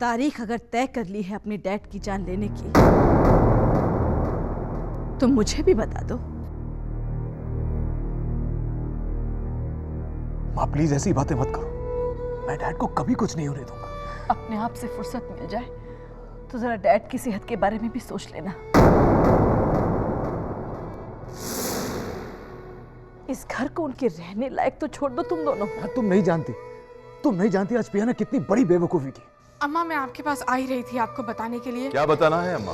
तारीख अगर तय कर ली है अपने डैड की जान लेने की, तो मुझे भी बता दो। माँ प्लीज ऐसी बातें मत करो, मैं डैड को कभी कुछ नहीं होने दूंगा। अपने आप से फुर्सत मिल जाए तो जरा डैड की सेहत के बारे में भी सोच लेना। इस घर को उनके रहने लायक तो छोड़ दो तुम दोनों। तुम नहीं जानती आज पिया ने कितनी बड़ी बेवकूफी की। अम्मा, मैं आपके पास आ ही रही थी आपको बताने के लिए। क्या बताना है अम्मा?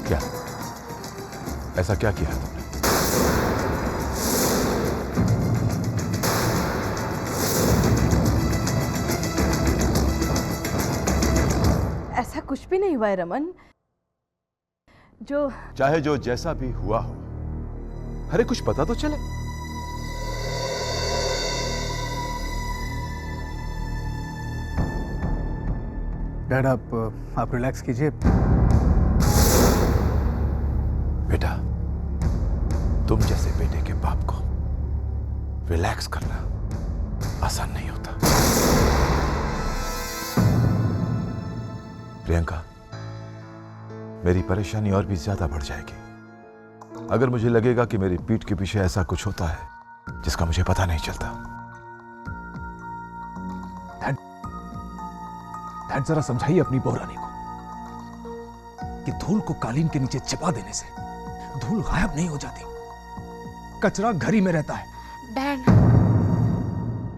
क्या ऐसा क्या किया है तुमने? ऐसा कुछ भी नहीं हुआ है रमन। जो चाहे जो जैसा भी हुआ हो, अरे कुछ पता तो चले। डैड आप रिलैक्स कीजिए। बेटा, तुम जैसे बेटे के बाप को रिलैक्स करना आसान नहीं होता। प्रियंका, मेरी परेशानी और भी ज्यादा बढ़ जाएगी अगर मुझे लगेगा कि मेरी पीठ के पीछे ऐसा कुछ होता है जिसका मुझे पता नहीं चलता। डैड जरा समझाइए अपनी बहुरानी को कि धूल को कालीन के नीचे छिपा देने से धूल गायब नहीं हो जाती, कचरा घर ही में रहता है। डैड,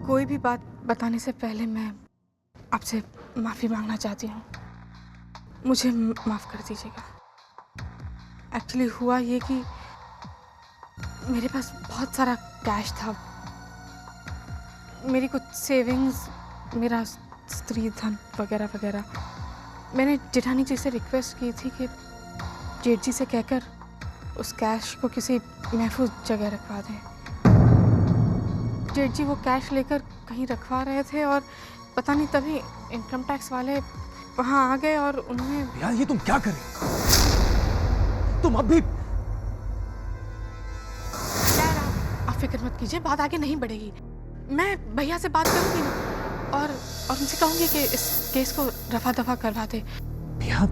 कोई भी बात बताने से पहले मैं आपसे माफी मांगना चाहती हूँ। मुझे माफ कर दीजिएगा। एक्चुअली हुआ ये कि मेरे पास बहुत सारा कैश था, मेरी कुछ सेविंग्स, मेरा स्त्री धन वगैरह वगैरह। मैंने जेठानी जी से रिक्वेस्ट की थी कि जेठ जी से कहकर उस कैश को किसी महफूज जगह रखवा दें। जेठ जी वो कैश लेकर कहीं रखवा रहे थे और पता नहीं तभी इनकम टैक्स वाले वहाँ आ गए और उन्होंने। यार ये तुम क्या कर रही हो? तुम अब भी। यार आप फिक्र मत कीजिए, बात आगे नहीं बढ़ेगी। मैं भैया से बात करूंगी ना और उनसे कहूंगी कि इस केस को रफा दफा करवा दे। भैया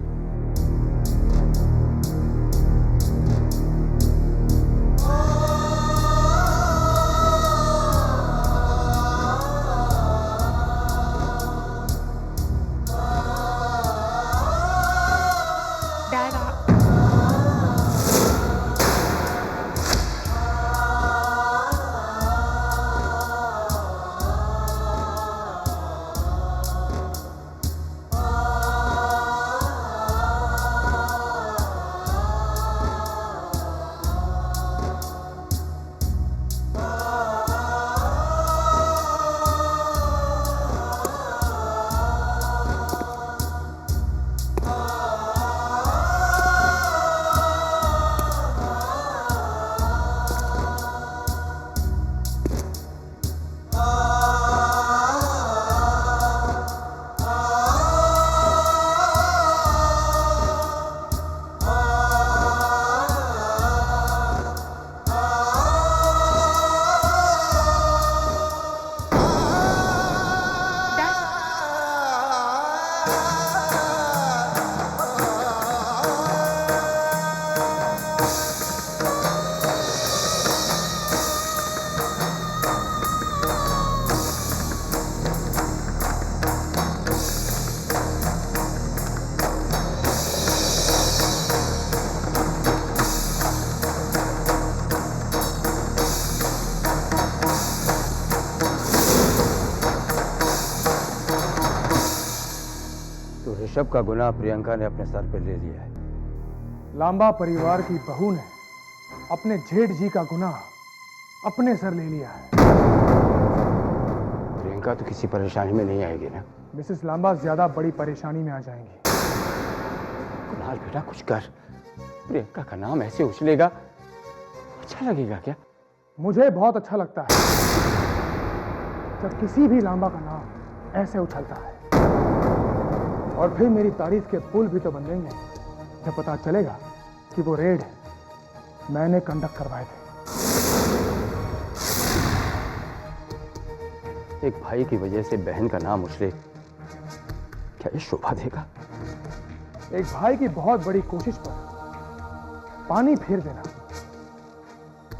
ऋषभ का गुनाह प्रियंका ने अपने सर पे ले लिया है। लांबा परिवार की बहू ने अपने जेठ जी का गुनाह अपने सर ले लिया है। प्रियंका तो किसी परेशानी में नहीं आएगी ना? मिसेस लांबा ज्यादा बड़ी परेशानी में आ जाएंगी। कुणाल बेटा कुछ कर, प्रियंका का नाम ऐसे उछलेगा, अच्छा लगेगा क्या? मुझे बहुत अच्छा लगता है जब किसी भी लांबा का नाम ऐसे उछलता है। और फिर मेरी तारीफ के पुल भी तो बनेंगे जब पता चलेगा कि वो रेड मैंने कंडक्ट करवाए थे। एक भाई की वजह से बहन का नाम उछले, क्या ये शोभा देगा? एक भाई की बहुत बड़ी कोशिश पर पानी फेर देना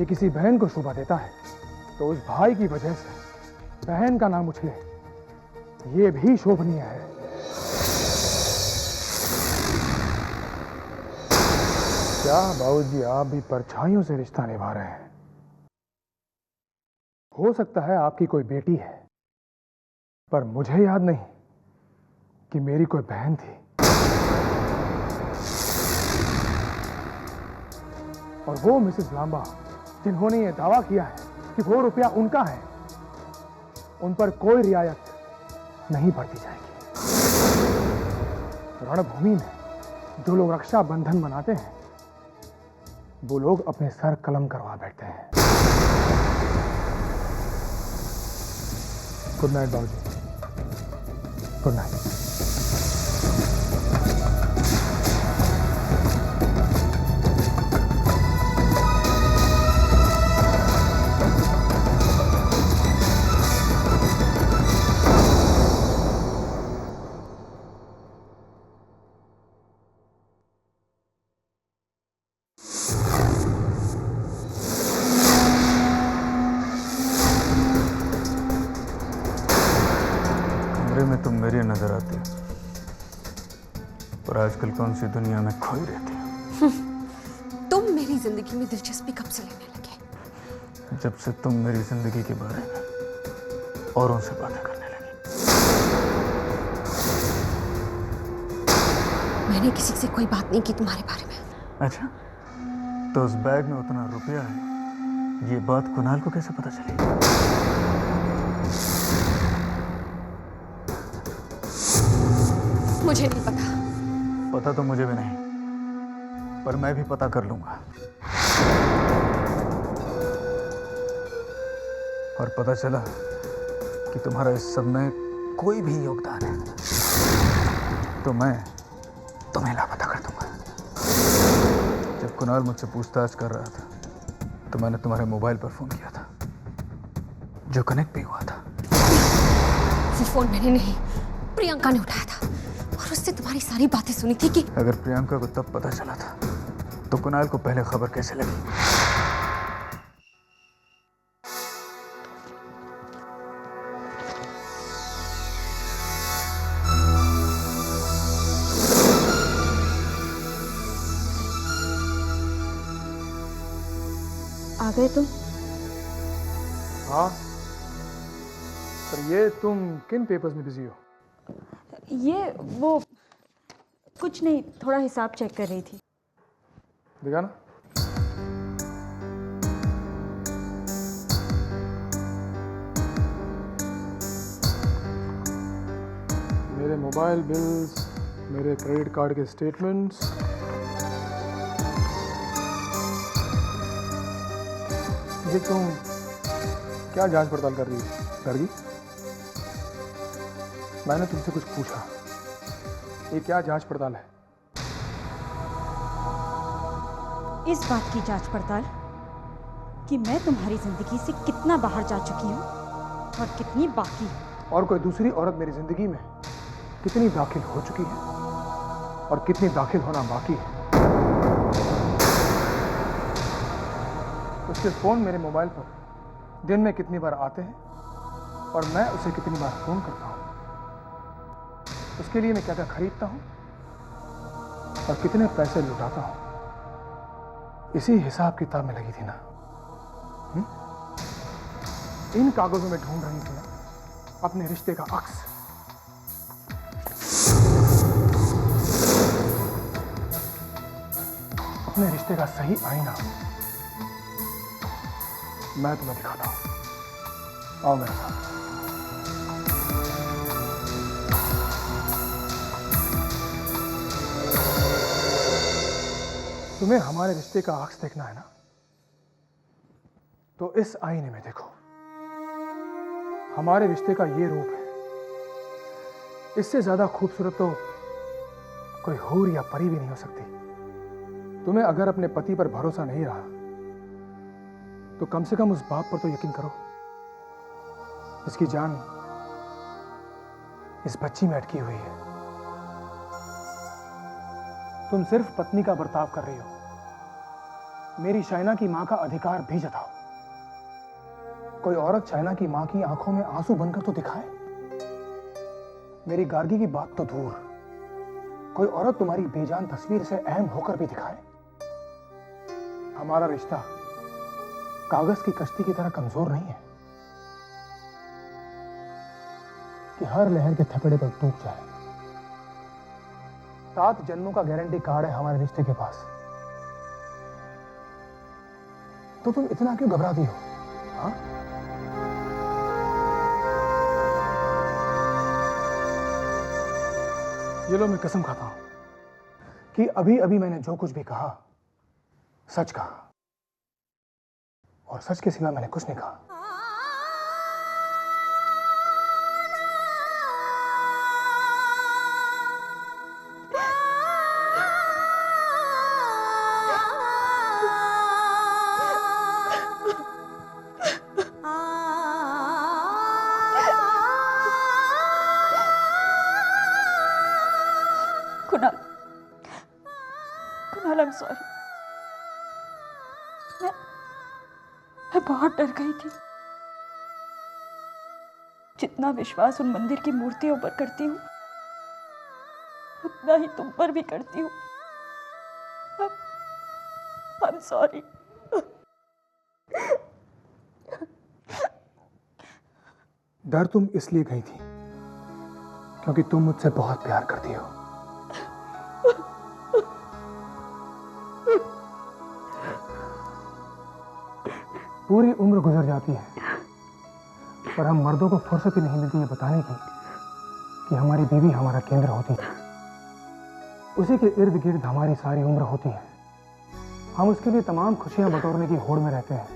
ये किसी बहन को शोभा देता है, तो उस भाई की वजह से बहन का नाम उछले ये भी शोभनीय है। क्या बाबूजी आप भी परछाइयों से रिश्ता निभा रहे हैं? हो सकता है आपकी कोई बेटी है, पर मुझे याद नहीं कि मेरी कोई बहन थी। और वो मिसेस लांबा जिन्होंने ये दावा किया है कि वो रुपया उनका है, उन पर कोई रियायत नहीं बरती जाएगी। रणभूमि में जो लोग रक्षा बंधन मनाते हैं वो लोग अपने सर कलम करवा बैठते हैं। गुड नाइट बाबूजी। Good night. कमरे में तुम मेरी नजर आती हो, पर आजकल कौन सी दुनिया में खोई रहती हो। तुम मेरी जिंदगी में दिलचस्पी कब से लेने लगे? जब से तुम मेरी जिंदगी के बारे में औरों से बातें करने लगी। मैंने किसी से कोई बात नहीं की तुम्हारे बारे में। अच्छा, तो उस बैग में उतना रुपया है, ये बात कुणाल को कैसे पता चली? मुझे नहीं पता। पता तो मुझे भी नहीं, पर मैं भी पता कर लूंगा। और पता चला कि तुम्हारा इस सब में कोई भी योगदान है तो मैं तुम्हें लापता कर दूंगा। जब कुणाल मुझसे पूछताछ कर रहा था तो मैंने तुम्हारे मोबाइल पर फोन किया था, जो कनेक्ट भी हुआ था। वो फोन मैंने नहीं, प्रियंका ने उठाया था और उससे तुम्हारी सारी बातें सुनी थी कि अगर प्रियंका को तब पता चला था तो कुणाल को पहले खबर कैसे लगी? आ गए तुम? हाँ, पर ये तुम किन पेपर्स में बिजी हो? ये वो कुछ नहीं, थोड़ा हिसाब चेक कर रही थी। दिखा ना। मेरे मोबाइल बिल्स, मेरे क्रेडिट कार्ड के स्टेटमेंट्स, ये तुम क्या जांच पड़ताल कर रही हो गर्गी? मैंने तुमसे कुछ पूछा, ये क्या जांच पड़ताल है? इस बात की जांच पड़ताल कि मैं तुम्हारी जिंदगी से कितना बाहर जा चुकी हूँ और कितनी बाकी। और कोई दूसरी औरत मेरी जिंदगी में कितनी दाखिल हो चुकी है और कितनी दाखिल होना बाकी है। उसके फोन मेरे मोबाइल पर दिन में कितनी बार आते हैं और मैं उसे कितनी बार फोन करता हूं, उसके लिए मैं क्या क्या खरीदता हूं और कितने पैसे लुटाता हूं, इसी हिसाब किताब में लगी थी ना। इन कागजों में ढूंढ रही थी ना अपने रिश्ते का अक्स। अपने रिश्ते का सही आईना मैं तुम्हें दिखाता हूं। आओ मेरे साथ। तुम्हें हमारे रिश्ते का अक्स देखना है ना, तो इस आईने में देखो। हमारे रिश्ते का ये रूप है इससे ज्यादा खूबसूरत तो कोई हूर या परी भी नहीं हो सकती। तुम्हें अगर अपने पति पर भरोसा नहीं रहा तो कम से कम उस बाप पर तो यकीन करो जिसकी जान इस बच्ची में अटकी हुई है। तुम सिर्फ पत्नी का बर्ताव कर रही हो। मेरी शाइना की मां का अधिकार भी जताओ। कोई औरत शाइना की मां की आंखों में आंसू बनकर तो दिखाए। मेरी गार्गी की बात तो दूर, कोई औरत तुम्हारी बेजान तस्वीर से अहम होकर भी दिखाए। हमारा रिश्ता कागज की कश्ती की तरह कमजोर नहीं है कि हर लहर के थपेड़े पर टूट जाए। 7 जन्मों का गारंटी कार्ड है हमारे रिश्ते के पास। तो तुम इतना क्यों घबराती हो? हाँ? ये लो, मैं कसम खाता हूं कि अभी अभी मैंने जो कुछ भी कहा सच कहा, और सच के सिवा मैंने कुछ नहीं कहा। Kunal, Kunal, I am sorry. मैं बहुत डर गई थी। जितना विश्वास उन मंदिर की मूर्तियों पर करती हूँ उतना ही तुम पर भी करती हूँ। I am sorry. डर तुम इसलिए गई थी क्योंकि तुम मुझसे बहुत प्यार करती हो। पूरी उम्र गुजर जाती है पर हम मर्दों को फुर्सत ही नहीं मिलती ये बताने की कि हमारी बीवी हमारा केंद्र होती है। उसी के इर्द गिर्द हमारी सारी उम्र होती है। हम उसके लिए तमाम खुशियां बटोरने की होड़ में रहते हैं।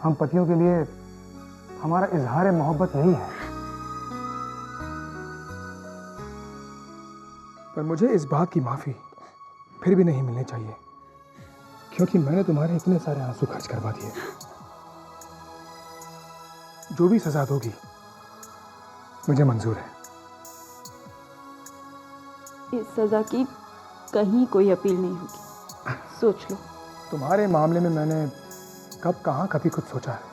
हम पतियों के लिए हमारा इजहार मोहब्बत यही है। पर मुझे इस बात की माफी फिर भी नहीं मिलनी चाहिए क्योंकि मैंने तुम्हारे इतने सारे आंसू खर्च करवा दिए। जो भी सजा दोगी मुझे मंजूर है। इस सजा की कहीं कोई अपील नहीं होगी, सोच लो। तुम्हारे मामले में मैंने कब कहां कभी कुछ सोचा है।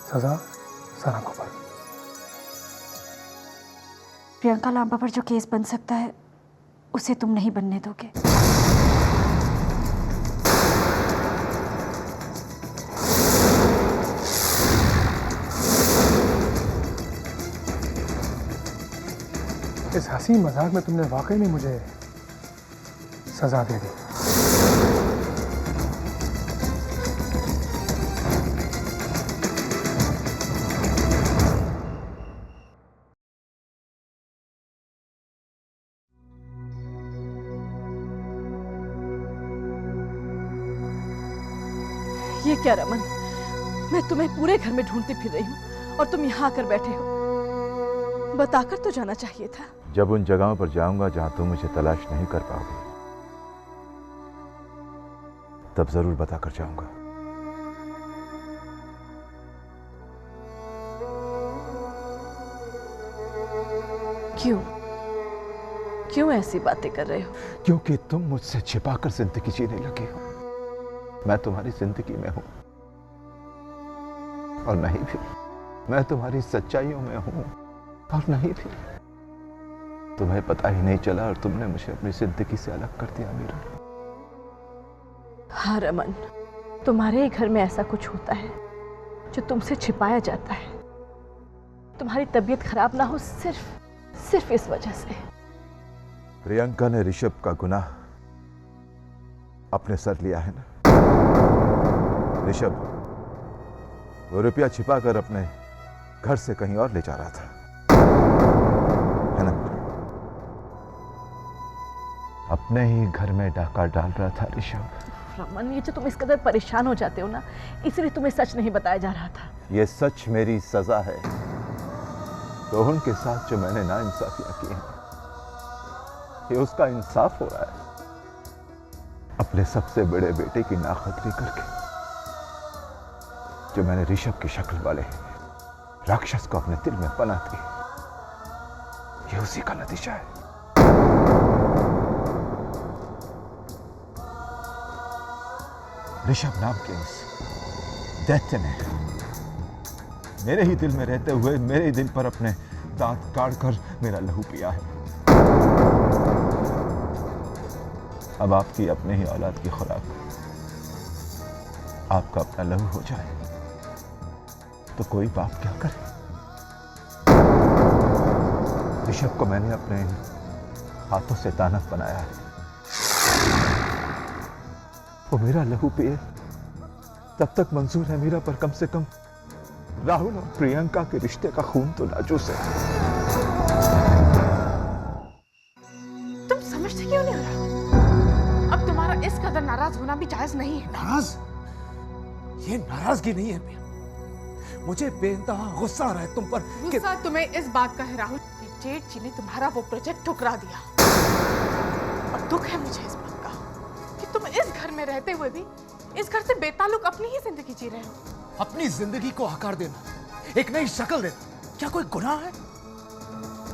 सजा सलाखों पर। प्रियंका लांबा पर जो केस बन सकता है उसे तुम नहीं बनने दोगे। इस हंसी मजाक में तुमने वाकई में मुझे सजा दे दी। ये क्या रमन, मैं तुम्हें पूरे घर में ढूंढती फिर रही हूँ और तुम यहाँ आकर बैठे हो। बताकर तो जाना चाहिए था। जब उन जगहों पर जाऊंगा जहां तुम मुझे तलाश नहीं कर पाओगे तब जरूर बताकर जाऊंगा। क्यों क्यों ऐसी बातें कर रहे हो? क्योंकि तुम मुझसे छिपाकर जिंदगी जीने लगी हो। मैं तुम्हारी जिंदगी में हूं और नहीं भी मैं तुम्हारी सच्चाइयों में हूं और नहीं भी तुम्हें पता ही नहीं चला और तुमने मुझे अपनी जिंदगी से अलग कर दिया मीरा। हाँ रमन, तुम्हारे ही घर में ऐसा कुछ होता है जो तुमसे छिपाया जाता है। तुम्हारी तबीयत खराब ना हो सिर्फ इस वजह से। प्रियंका ने ऋषभ का गुनाह अपने सर लिया है ना। ऋषभ वो रुपया छिपाकर अपने घर से कहीं और ले जा रहा था, है ना? अपने ही घर में डाका डाल रहा था ऋषभ। रमन, ये जो तुम इस कदर परेशान हो जाते हो ना, इसलिए तुम्हें सच नहीं बताया जा रहा था। ये सच मेरी सजा है। रोहन के साथ जो मैंने नाइंसाफियां की हैं, ये उसका इंसाफ हो रहा है। अपने सबसे बड़े बेटे की नाखतरी करके जो मैंने ऋषभ की शक्ल वाले राक्षस को अपने दिल में पनाह दी, ये उसी का नतीजा है। ऋषभ नाम के उस दैत्य ने मेरे ही दिल में रहते हुए मेरे ही दिल पर अपने दांत काटकर मेरा लहू पिया है। अब आपकी अपने ही औलाद की खुराक आपका अपना लहू हो जाए तो कोई बाप क्या करे। ऋषभ को मैंने अपने हाथों से दानव बनाया है। वो मेरा लहू पिए तब तक मंजूर है मेरा, पर कम से कम राहुल और प्रियंका के रिश्ते का खून तो नाजूस है। तुम समझते क्यों नहीं हो रहा? अब तुम्हारा इस कदर नाराज होना भी जायज नहीं है। नाराज? ये नाराजगी नहीं है प्रिया, मुझे बेइंतहा गुस्सा आ रहा है तुम पर। गुस्सा तुम्हें इस बात का है राहुल कि जेठ जी ने तुम्हारा वो प्रोजेक्ट ठुकरा दिया। और दुख है मुझे इस बात का कि तुम इस घर में रहते हुए भी इस घर से बेताल्लुक अपनी ही जिंदगी जी रहे हो। अपनी जिंदगी को आकार देना, एक नई शक्ल देना, क्या कोई गुनाह है?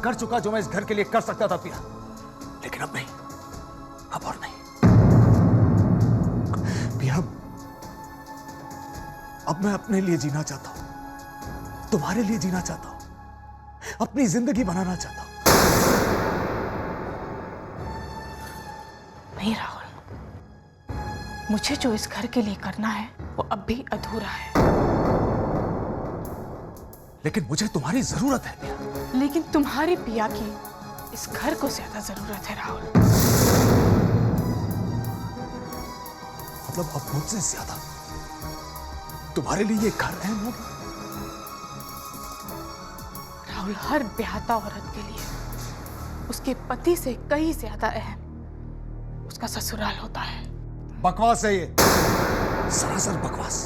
कर चुका जो मैं इस घर के लिए कर सकता था पिया, लेकिन अब नहीं, अब और नहीं। पिया, अब मैं अपने लिए जीना चाहता हूं, तुम्हारे लिए जीना चाहता हूं, अपनी जिंदगी बनाना चाहता हूं। नहीं राहुल, मुझे जो इस घर के लिए करना है वो अब भी अधूरा है। लेकिन मुझे तुम्हारी जरूरत है पिया। लेकिन तुम्हारी पिया की इस घर को ज्यादा जरूरत है राहुल। मतलब अब मुझसे ज्यादा तुम्हारे लिए ये घर अहम होगा? राहुल, हर ब्याहता औरत के लिए उसके पति से कहीं ज्यादा अहम उसका ससुराल होता है। बकवास है ये, सरासर बकवास।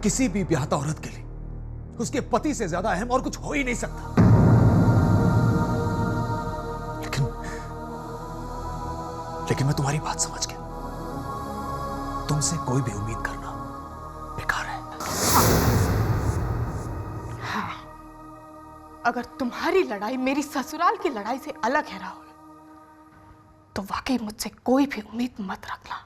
किसी भी ब्याहता औरत के लिए उसके पति से ज्यादा अहम और कुछ हो ही नहीं सकता। लेकिन मैं तुम्हारी बात समझ गया। तुमसे कोई भी उम्मीद करना बेकार है। हाँ, अगर तुम्हारी लड़ाई मेरी ससुराल की लड़ाई से अलग है राहुल, तो वाकई मुझसे कोई भी उम्मीद मत रखना।